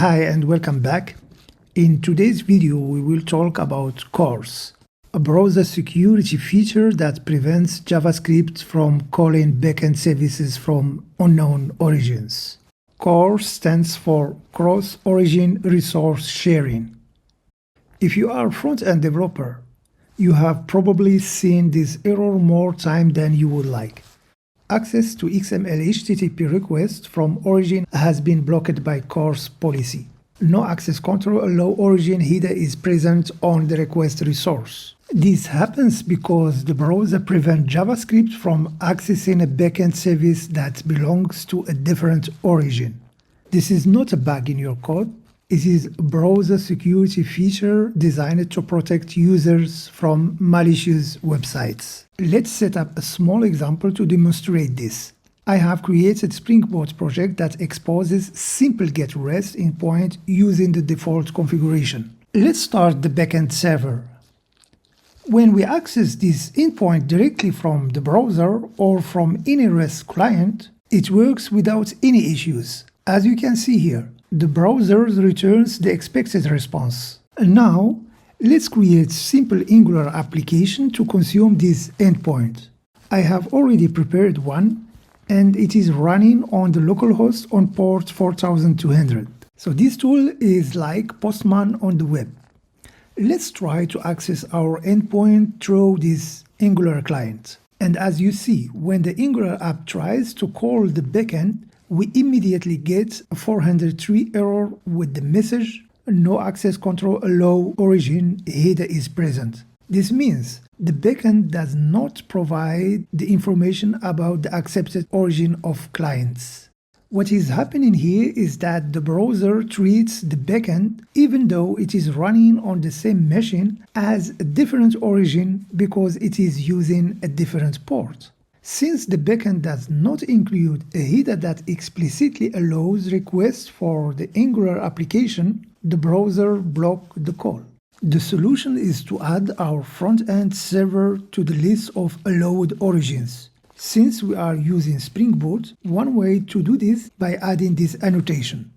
Hi and welcome back. In today's video we will talk about CORS, a browser security feature that prevents JavaScript from calling backend services from unknown origins. CORS stands for Cross-Origin Resource Sharing. If you are a front-end developer, you have probably seen this error more time than you would like. Access to XML HTTP requests from origin has been blocked by CORS policy. No access control allow origin header is present on the request resource. This happens because the browser prevents JavaScript from accessing a backend service that belongs to a different origin. This is not a bug in your code. It is a browser security feature designed to protect users from malicious websites. Let's set up a small example to demonstrate this. I have created a Spring Boot project that exposes simple GET REST endpoint using the default configuration. Let's start the backend server. When we access this endpoint directly from the browser or from any REST client, it works without any issues. As you can see here, the browser returns the expected response. And now, let's create simple Angular application to consume this endpoint. I have already prepared one, and it is running on the localhost on port 4200. So this tool is like Postman on the web. Let's try to access our endpoint through this Angular client. And as you see, when the Angular app tries to call the backend, we immediately get a 403 error with the message "No access control allow origin header is present." This means the backend does not provide the information about the accepted origin of clients. What is happening here is that the browser treats the backend, even though it is running on the same machine, as a different origin because it is using a different port. Since the backend does not include a header that explicitly allows requests for the Angular application, the browser blocks the call. The solution is to add our front-end server to the list of allowed origins. Since we are using Spring Boot, one way to do this by adding this annotation.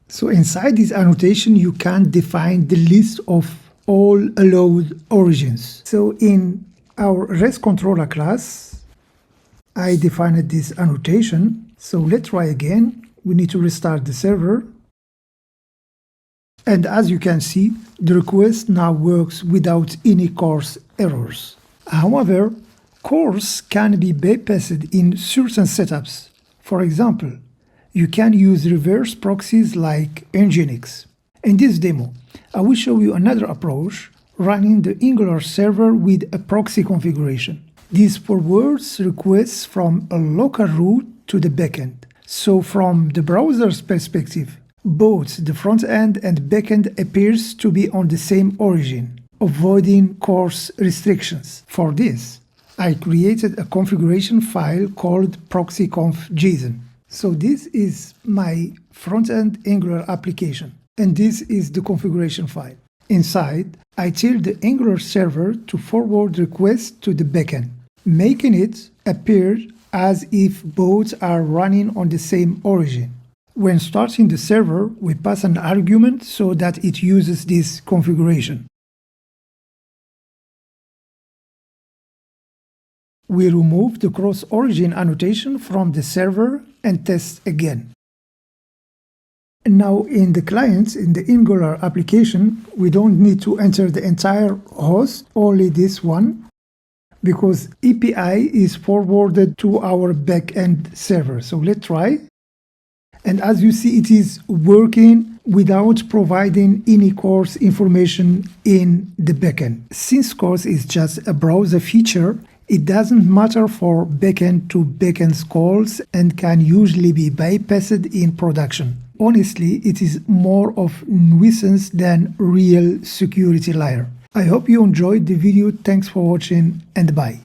So inside this annotation, you can define the list of all allowed origins. So in our REST controller class, I defined this annotation. So let's try again. We need to restart the server. And as you can see, the request now works without any CORS errors. However, CORS can be bypassed in certain setups. For example, you can use reverse proxies like Nginx. In this demo, I will show you another approach, running the Angular server with a proxy configuration. This forwards requests from a local route to the backend. So from the browser's perspective, both the front end and backend appears to be on the same origin, avoiding CORS restrictions. For this, I created a configuration file called proxyconf.json. So this is my front-end Angular application, and this is the configuration file. Inside, I tell the Angular server to forward requests to the backend, making it appear as if both are running on the same origin. When starting the server, we pass an argument so that it uses this configuration. We remove the cross-origin annotation from the server and test again. Now in the client, in the Angular application, we don't need to enter the entire host, only this one, because API is forwarded to our backend server. So let's try. And as you see, it is working without providing any CORS information in the backend. Since CORS is just a browser feature, it doesn't matter for backend to backend calls and can usually be bypassed in production. Honestly, it is more of nuisance than real security layer. I hope you enjoyed the video. Thanks for watching and bye.